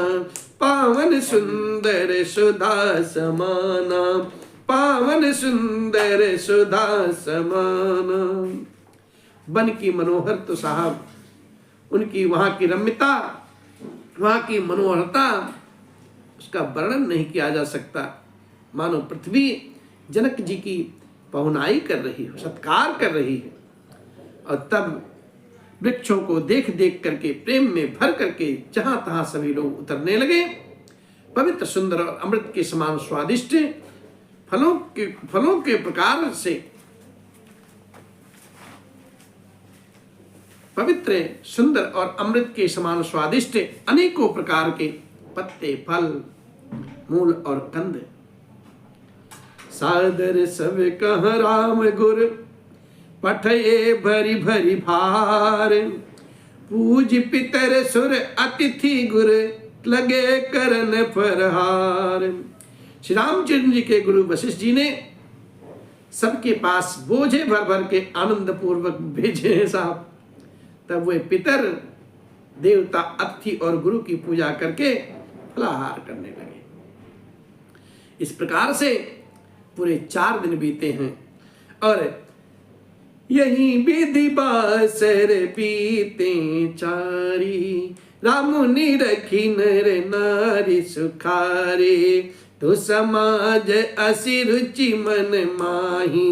पावन सुंदर सुधा समाना पावन सुंदर सुधा समाना। वन की मनोहर तो साहब, उनकी वहां की रम्यता, वहां की मनोहरता, उसका वर्णन नहीं किया जा सकता। मानो पृथ्वी जनक जी की पहुनाई कर रही है, सत्कार कर रही है। और तब वृक्षों को देख देख करके प्रेम में भर करके जहां तहां सभी लोग उतरने लगे। पवित्र सुंदर और अमृत के समान स्वादिष्ट फलों के प्रकार से पवित्र सुंदर और अमृत के समान स्वादिष्ट अनेकों प्रकार के पत्ते, फल, मूल और कंद। सादर सब कह राम गुर पठये भरी भरी भार पूज पितर सुर अतिथि गुर लगे करन फरहार। श्री रामचंद्र जी के गुरु वशिष्ठ जी ने सबके पास बोझे भर भर के आनंद पूर्वक भेजे हैं साहब। तब वे पितर देवता अतिथि और गुरु की पूजा करके फलाहार करने लगे। इस प्रकार से पूरे 4 दिन बीते हैं और यही विधि बासर पीते चारी रामुनि रखी नर नारी सुखारे तो समाज असी रुचि मन माही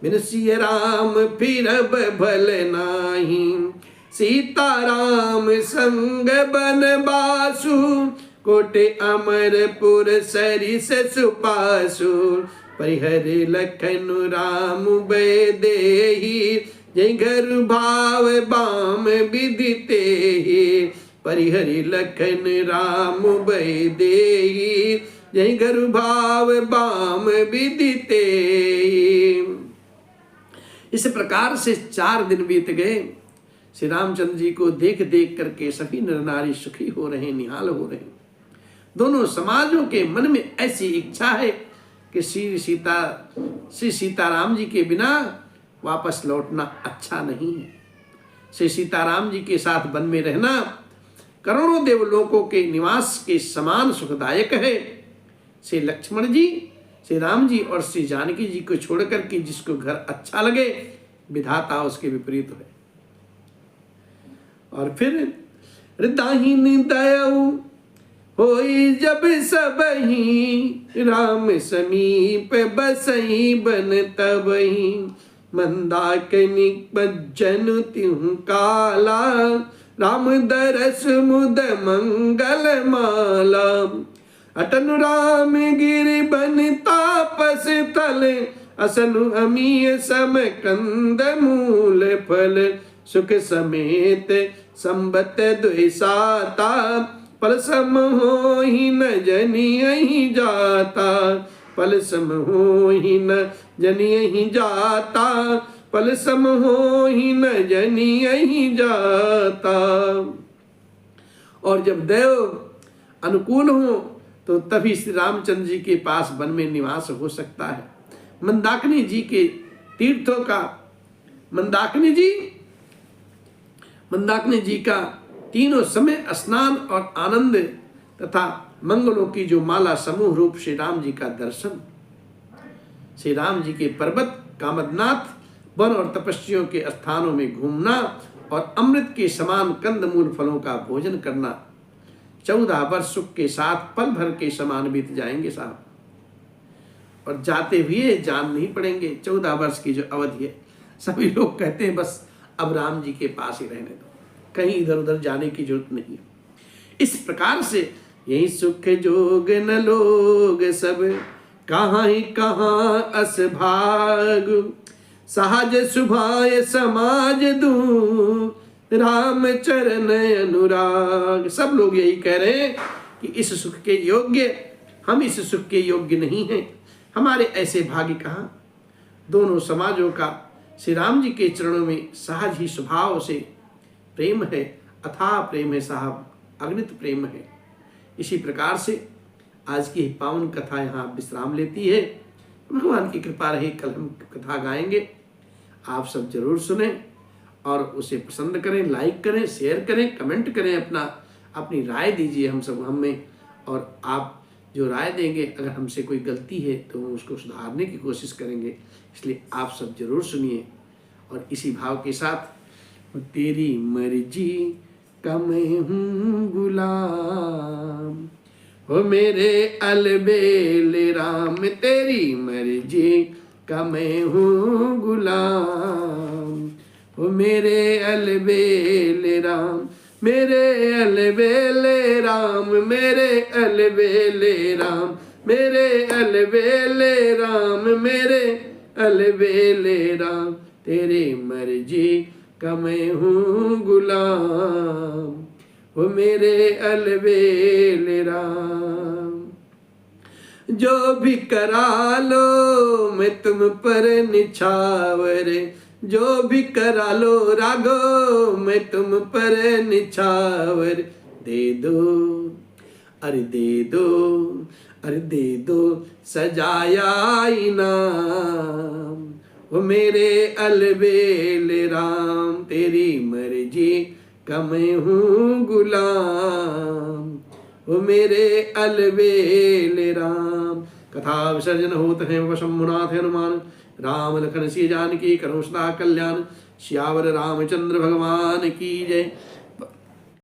बिन सिय राम फिरब भल नाही सीता राम संग बनबासु कोटे अमरपुर सरिस सुपासु परिहरे लखन राम बैदेही जय घर भाव बाम विदिते परिहरि लखन राम बैदेही जय घर भाव बाम विदिते। इस प्रकार से 4 दिन बीत गए। श्री रामचंद्र जी को देख देख करके सभी नर नारी सुखी हो रहे, निहाल हो रहे। दोनों समाजों के मन में ऐसी इच्छा है कि श्री सीताराम जी के बिना वापस लौटना अच्छा नहीं है। श्री सीताराम जी के साथ वन में रहना करोड़ों देवलोकों के निवास के समान सुखदायक है। श्री लक्ष्मण जी, श्री राम जी और श्री जानकी जी को छोड़ करके जिसको घर अच्छा लगे, विधाता उसके विपरीत है। और फिर हृदयहीन दयाऊ होई जब सबही, राम समीप बसई बन तबही, मंदाकिनी बज्जन तिहु काला, राम दरस मुद मंगल माला, अटन राम गिर बन तापस तल, असनु अमीय सम कंद मूल फल, सुख समेत संबत द्विसाता, पल सम होहि न जनियहि जाता, पल सम होहि न जनियहि जाता, पल सम होहि न जनियहि जाता। और जब देव अनुकूल हो तो तभी श्री रामचंद्र जी के पास वन में निवास हो सकता है। मंदाकिनी जी के तीर्थों का, मंदाकिनी जी का तीनों समय स्नान और आनंद तथा मंगलों की जो माला समूह रूप श्री राम जी का दर्शन, श्री राम जी के पर्वत कामदनाथ वन और तपस्वियों के स्थानों में घूमना और अमृत के समान कंदमूल फलों का भोजन करना, 14 वर्ष सुख के साथ पल भर के समान बीत जाएंगे साहब, और जाते हुए जान नहीं पड़ेंगे। 14 वर्ष की जो अवधि है, सभी लोग कहते हैं बस अब राम जी के पास ही रहने दो, कहीं इधर उधर जाने की जरूरत नहीं है। इस प्रकार से यही सुख जोग न लोग सब, कहाँ ही कहाँ अस भाग, सहज सुभाय समाज दू, राम चरण अनुराग। सब लोग यही कह रहे हैं कि इस सुख के योग्य, हम इस सुख के योग्य नहीं हैं, हमारे ऐसे भाग्य कहाँ। दोनों समाजों का श्री राम जी के चरणों में सहज ही स्वभाव से प्रेम है, अथाह प्रेम है साहब, अगणित प्रेम है। इसी प्रकार से आज की पावन कथा यहाँ विश्राम लेती है। भगवान की कृपा रही, कल हम कथा गाएंगे, आप सब जरूर सुने और उसे पसंद करें, लाइक करें, शेयर करें, कमेंट करें, अपनी राय दीजिए हमें। और आप जो राय देंगे, अगर हमसे कोई गलती है तो हम उसको सुधारने की कोशिश करेंगे, इसलिए आप सब जरूर सुनिए। और इसी भाव के साथ, तेरी मर्जी का मैं हूँ गुलाम, हो मेरे अलबेल राम, तेरी मर्जी का मैं हूँ गुलाम, हो मेरे अलबेल राम, मेरे अलबेल राम, मेरे अलबेल राम, मेरे अलबेल राम, मेरे अलबेल राम, तेरी मर्जी का मैं हूँ गुलाम, वो मेरे अलबेल राम। जो भी करा लो मैं तुम पर निछावर, जो भी करा लो राघो मैं तुम पर निछावर, दे दो अरे दे दो, अरे दे दो सजाया इनाम, वो मेरे अलबेल राम, तेरी मर्जी का मैं हूँ गुलाम, वो मेरे अलबेल राम। कथा विसर्जन होत है वशंभुनाथ हनुमान, राम लखन सिय जानकी करो सदा कल्याण, सियावर रामचंद्र भगवान की जय।